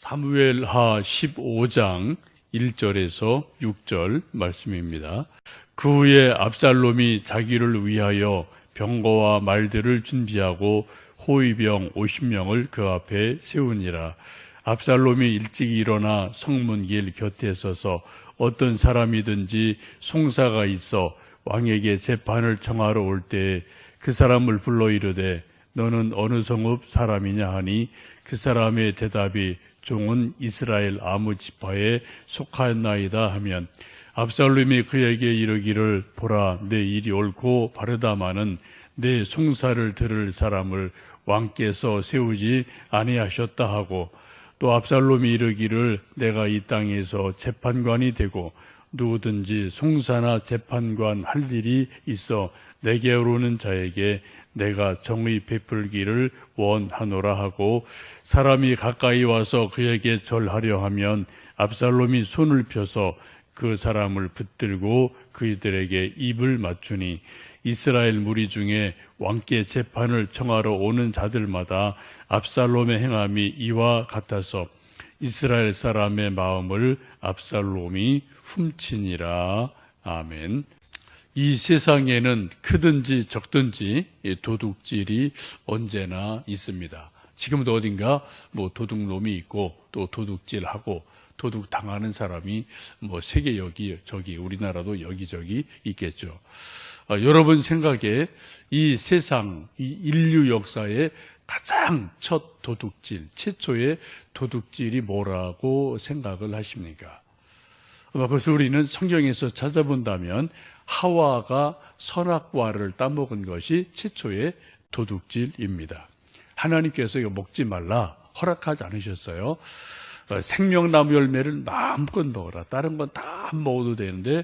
사무엘하 15장 1절에서 6절 말씀입니다. 그 후에 압살롬이 자기를 위하여 병거와 말들을 준비하고 호위병 50명을 그 앞에 세우니라. 압살롬이 일찍 일어나 성문길 곁에 서서 어떤 사람이든지 송사가 있어 왕에게 재판을 청하러 올 때에 그 사람을 불러 이르되 너는 어느 성읍 사람이냐 하니 그 사람의 대답이 종은 이스라엘 아무 지파에 속하였나이다 하면 압살롬이 그에게 이르기를 보라 내 일이 옳고 바르다마는 내 송사를 들을 사람을 왕께서 세우지 아니하셨다 하고 또 압살롬이 이르기를 내가 이 땅에서 재판관이 되고 누구든지 송사나 재판관 할 일이 있어 내게 오르는 자에게 내가 정의 베풀기를 원하노라 하고 사람이 가까이 와서 그에게 절하려 하면 압살롬이 손을 펴서 그 사람을 붙들고 그들에게 입을 맞추니 이스라엘 무리 중에 왕께 재판을 청하러 오는 자들마다 압살롬의 행함이 이와 같아서 이스라엘 사람의 마음을 압살롬이 훔치니라. 아멘. 이 세상에는 크든지 적든지 도둑질이 언제나 있습니다. 지금도 어딘가 도둑놈이 있고 또 도둑질하고 도둑 당하는 사람이 세계 여기저기 우리나라도 여기저기 있겠죠. 여러분 생각에 이 세상, 이 인류 역사의 가장 첫 도둑질, 최초의 도둑질이 뭐라고 생각을 하십니까? 그래서 우리는 성경에서 찾아본다면 하와가 선악과를 따먹은 것이 최초의 도둑질입니다. 하나님께서 이거 먹지 말라 허락하지 않으셨어요. 생명나무 열매를 마음껏 먹어라. 다른 건 다 안 먹어도 되는데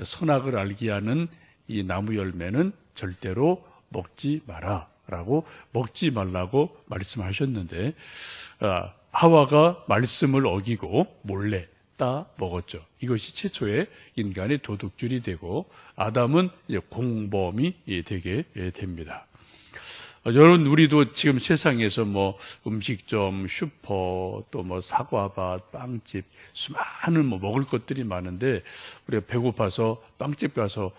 선악을 알게 하는 이 나무 열매는 절대로 먹지 마라 라고 먹지 말라고 말씀하셨는데 하와가 말씀을 어기고 몰래 따 먹었죠. 이것이 최초의 인간의 도둑질이 되고 아담은 이제 공범이 되게 됩니다. 여러분 우리도 지금 세상에서 음식점, 슈퍼, 또 사과밭, 빵집 수많은 먹을 것들이 많은데 우리가 배고파서 빵집 가서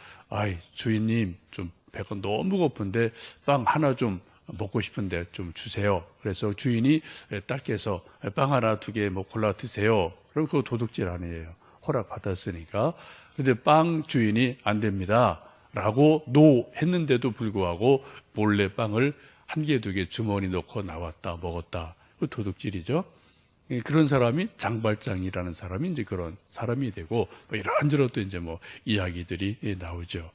주인님 좀 배가 너무 고픈데 빵 하나 좀 먹고 싶은데 좀 주세요. 그래서 주인이 딱 해서 빵 하나 두 개 골라 드세요. 그럼 그거 도둑질 아니에요. 허락 받았으니까. 그런데 빵 주인이 안 됩니다 라고 노 했는데도 불구하고 몰래 빵을 한 개, 두 개 주머니 넣고 나왔다, 먹었다. 그 도둑질이죠. 그런 사람이 장발장이라는 사람이 이제 그런 사람이 되고, 이런저런 또 이제 이야기들이 나오죠.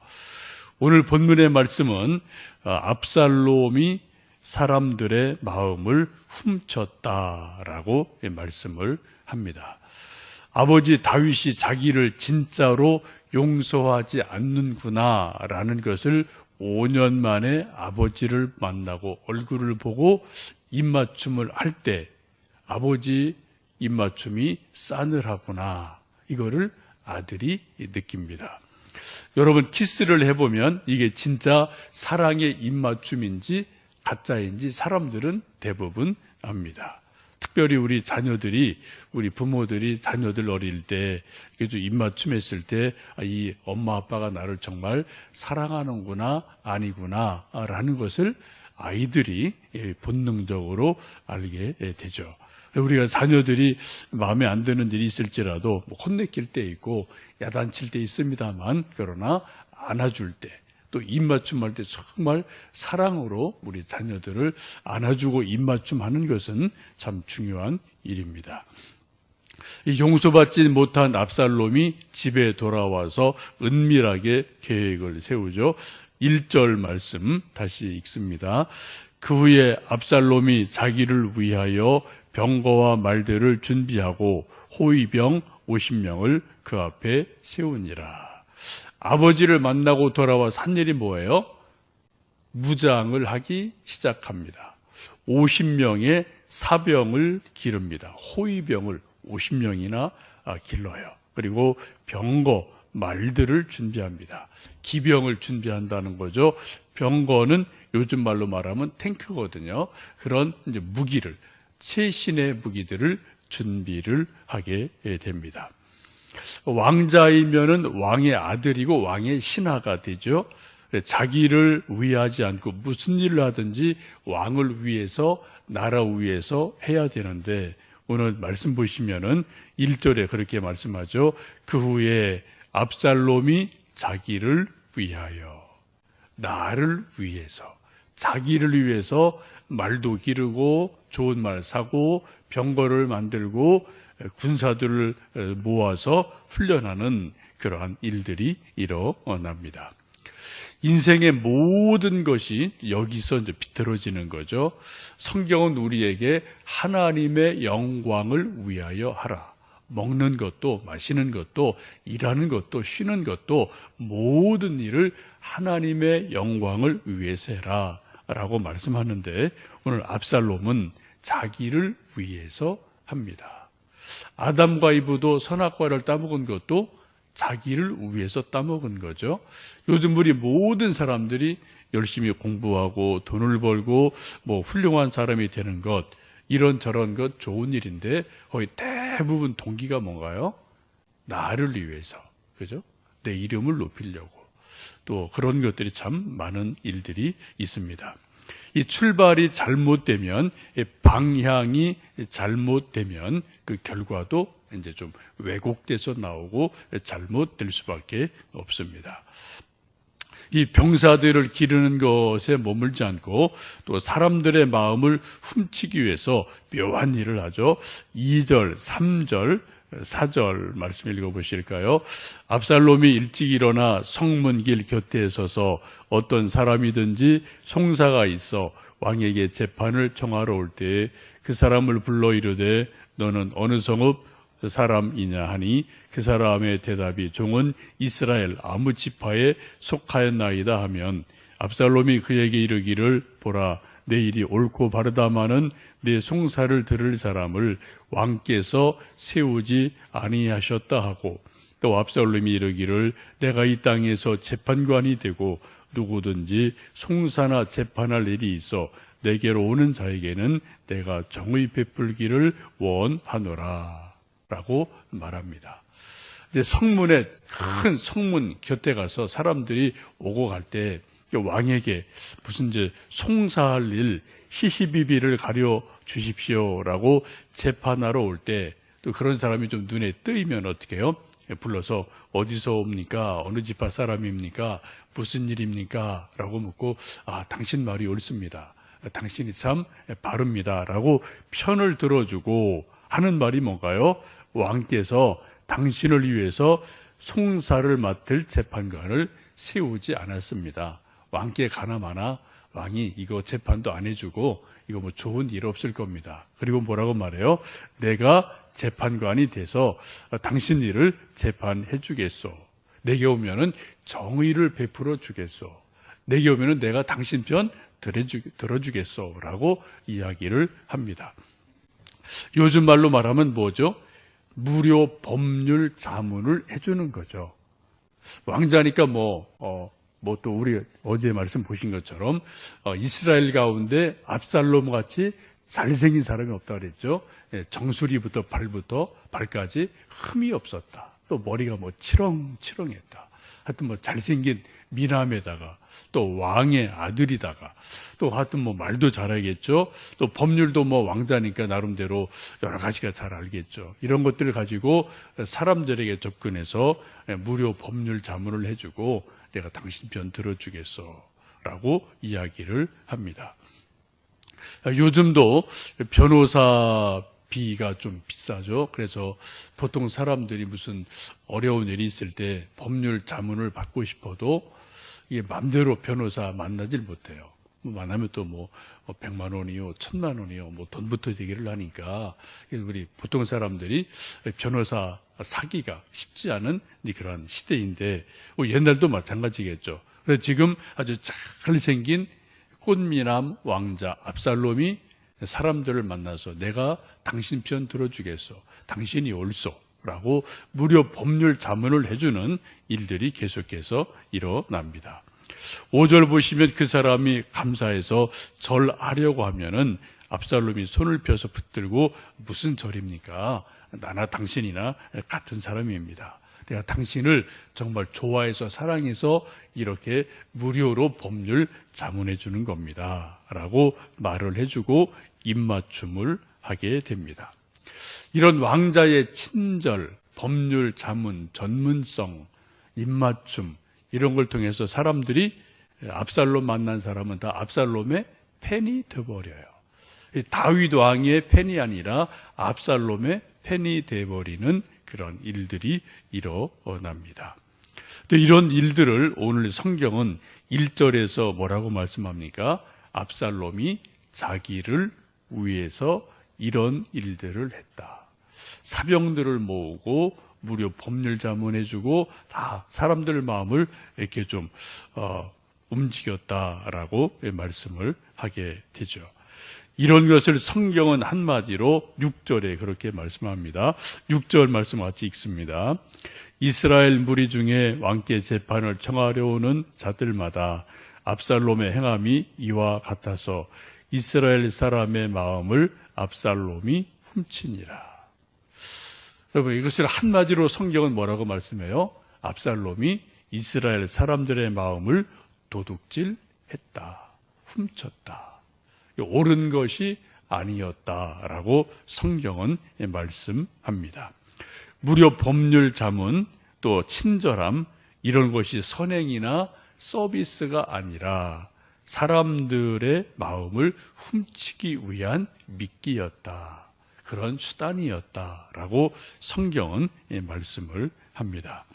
오늘 본문의 말씀은 압살롬이 사람들의 마음을 훔쳤다라고 말씀을 합니다. 아버지 다윗이 자기를 진짜로 용서하지 않는구나 라는 것을 5년 만에 아버지를 만나고 얼굴을 보고 입맞춤을 할 때 아버지 입맞춤이 싸늘하구나 이거를 아들이 느낍니다. 여러분 키스를 해보면 이게 진짜 사랑의 입맞춤인지 가짜인지 사람들은 대부분 압니다. 특별히 우리 자녀들이, 우리 부모들이 자녀들 어릴 때, 좀 입맞춤했을 때, 이 엄마 아빠가 나를 정말 사랑하는구나, 아니구나, 라는 것을 아이들이 본능적으로 알게 되죠. 우리가 자녀들이 마음에 안 드는 일이 있을지라도 혼내킬 때 있고, 야단칠 때 있습니다만, 그러나 안아줄 때, 또 입맞춤할 때 정말 사랑으로 우리 자녀들을 안아주고 입맞춤하는 것은 참 중요한 일입니다. 이 용서받지 못한 압살롬이 집에 돌아와서 은밀하게 계획을 세우죠. 1절 말씀 다시 읽습니다. 그 후에 압살롬이 자기를 위하여 병거와 말들을 준비하고 호위병 50명을 그 앞에 세우니라. 아버지를 만나고 돌아와서 한 일이 뭐예요? 무장을 하기 시작합니다. 50명의 사병을 기릅니다. 호위병을 50명이나 길러요. 그리고 병거, 말들을 준비합니다. 기병을 준비한다는 거죠. 병거는 요즘 말로 말하면 탱크거든요. 그런 이제 무기를, 최신의 무기들을 준비를 하게 됩니다. 왕자이면은 왕의 아들이고 왕의 신하가 되죠. 자기를 위하지 않고 무슨 일을 하든지 왕을 위해서, 나라 위해서 해야 되는데, 오늘 말씀 보시면은 1절에 그렇게 말씀하죠. 그 후에 압살롬이 자기를 위하여, 나를 위해서, 자기를 위해서 말도 기르고 좋은 말 사고 병거를 만들고 군사들을 모아서 훈련하는 그러한 일들이 일어납니다. 인생의 모든 것이 여기서 이제 비틀어지는 거죠. 성경은 우리에게 하나님의 영광을 위하여 하라. 먹는 것도 마시는 것도 일하는 것도 쉬는 것도 모든 일을 하나님의 영광을 위해서 해라 라고 말씀하는데, 오늘 압살롬은 자기를 위해서 합니다. 아담과 이브도 선악과를 따먹은 것도 자기를 위해서 따먹은 거죠. 요즘 우리 모든 사람들이 열심히 공부하고 돈을 벌고 뭐 훌륭한 사람이 되는 것, 이런저런 것 좋은 일인데 거의 대부분 동기가 뭔가요? 나를 위해서, 그죠? 내 이름을 높이려고. 또 그런 것들이 참 많은 일들이 있습니다. 이 출발이 잘못되면, 방향이 잘못되면 그 결과도 이제 좀 왜곡돼서 나오고 잘못될 수밖에 없습니다. 이 병사들을 기르는 것에 머물지 않고 또 사람들의 마음을 훔치기 위해서 묘한 일을 하죠. 2절, 3절, 4절 말씀 읽어보실까요? 압살롬이 일찍 일어나 성문길 곁에 서서 어떤 사람이든지 송사가 있어 왕에게 재판을 청하러 올 때에 그 사람을 불러 이르되 너는 어느 성읍 사람이냐 하니 그 사람의 대답이 종은 이스라엘 아무 지파에 속하였나이다 하면 압살롬이 그에게 이르기를 보라 내 일이 옳고 바르다마는 내 송사를 들을 사람을 왕께서 세우지 아니하셨다 하고 또 압살롬이 이르기를 내가 이 땅에서 재판관이 되고 누구든지 송사나 재판할 일이 있어 내게로 오는 자에게는 내가 정의 베풀기를 원하노라 라고 말합니다. 이제 성문에, 큰 성문 곁에 가서 사람들이 오고 갈 때 왕에게 무슨 이제 송사할 일, 시시비비를 가려 주십시오라고 재판하러 올 때 또 그런 사람이 좀 눈에 뜨이면 어떻게 해요? 불러서 어디서 옵니까? 어느 지파 사람입니까? 무슨 일입니까? 라고 묻고 당신 말이 옳습니다. 당신이 참 바릅니다. 라고 편을 들어주고 하는 말이 뭔가요? 왕께서 당신을 위해서 송사를 맡을 재판관을 세우지 않았습니다. 왕께 가나마나 왕이 이거 재판도 안 해주고 이거 뭐 좋은 일 없을 겁니다. 그리고 뭐라고 말해요? 내가 재판관이 돼서 당신 일을 재판해 주겠소. 내게 오면은 정의를 베풀어 주겠소. 내게 오면은 내가 당신 편 들어주겠소. 라고 이야기를 합니다. 요즘 말로 말하면 뭐죠? 무료 법률 자문을 해주는 거죠. 왕자니까 또 우리 어제 말씀 보신 것처럼 이스라엘 가운데 압살롬 같이 잘생긴 사람이 없다 그랬죠. 정수리부터 발까지 흠이 없었다. 또 머리가 치렁치렁했다. 하여튼 잘생긴 미남에다가 또 왕의 아들이다가 또 하여튼 말도 잘하겠죠. 또 법률도 왕자니까 나름대로 여러 가지가 잘 알겠죠. 이런 것들을 가지고 사람들에게 접근해서 무료 법률 자문을 해주고 내가 당신 편 들어주겠어 라고 이야기를 합니다. 요즘도 변호사비가 좀 비싸죠. 그래서 보통 사람들이 무슨 어려운 일이 있을 때 법률 자문을 받고 싶어도 이게 마음대로 변호사 만나질 못해요. 만나면 또 100만 원이요, 1000만 원이요, 돈부터 얘기를 하니까 우리 보통 사람들이 변호사 사기가 쉽지 않은 그런 시대인데 옛날도 마찬가지겠죠. 그래서 지금 아주 잘생긴 꽃미남 왕자 압살롬이 사람들을 만나서 내가 당신 편 들어주겠소. 당신이 옳소. 라고 무료 법률 자문을 해주는 일들이 계속해서 일어납니다. 5절 보시면 그 사람이 감사해서 절하려고 하면은 압살롬이 손을 펴서 붙들고 무슨 절입니까? 나나 당신이나 같은 사람입니다. 내가 당신을 정말 좋아해서 사랑해서 이렇게 무료로 법률 자문해 주는 겁니다. 라고 말을 해주고 입맞춤을 하게 됩니다. 이런 왕자의 친절, 법률 자문, 전문성, 입맞춤 이런 걸 통해서 사람들이 압살롬 만난 사람은 다 압살롬의 팬이 되어버려요. 다윗 왕의 팬이 아니라 압살롬의 팬이 되어버리는 그런 일들이 일어납니다. 또 이런 일들을 오늘 성경은 1절에서 뭐라고 말씀합니까? 압살롬이 자기를 위해서 이런 일들을 했다. 사병들을 모으고 무료 법률 자문해주고 다 사람들 마음을 이렇게 좀 움직였다라고 말씀을 하게 되죠. 이런 것을 성경은 한마디로 6절에 그렇게 말씀합니다. 6절 말씀 같이 읽습니다. 이스라엘 무리 중에 왕께 재판을 청하려 오는 자들마다 압살롬의 행함이 이와 같아서 이스라엘 사람의 마음을 압살롬이 훔치니라. 여러분, 이것을 한마디로 성경은 뭐라고 말씀해요? 압살롬이 이스라엘 사람들의 마음을 도둑질했다, 훔쳤다. 옳은 것이 아니었다라고 성경은 말씀합니다. 무료 법률 자문, 또 친절함, 이런 것이 선행이나 서비스가 아니라 사람들의 마음을 훔치기 위한 미끼였다. 그런 수단이었다라고 성경은 말씀을 합니다.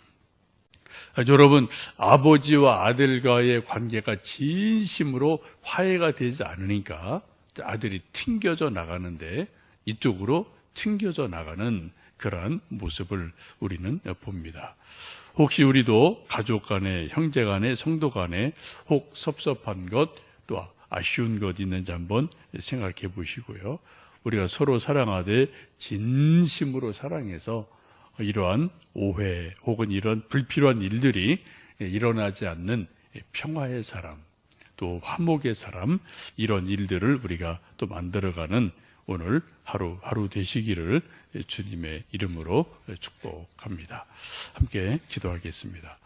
여러분, 아버지와 아들과의 관계가 진심으로 화해가 되지 않으니까 아들이 튕겨져 나가는데 이쪽으로 튕겨져 나가는 그러한 모습을 우리는 봅니다. 혹시 우리도 가족 간에, 형제 간에, 성도 간에 혹 섭섭한 것, 또 아쉬운 것 있는지 한번 생각해 보시고요. 우리가 서로 사랑하되 진심으로 사랑해서 이러한 오해 혹은 이런 불필요한 일들이 일어나지 않는 평화의 사람, 또 화목의 사람, 이런 일들을 우리가 또 만들어가는 오늘 하루 되시기를 주님의 이름으로 축복합니다. 함께 기도하겠습니다.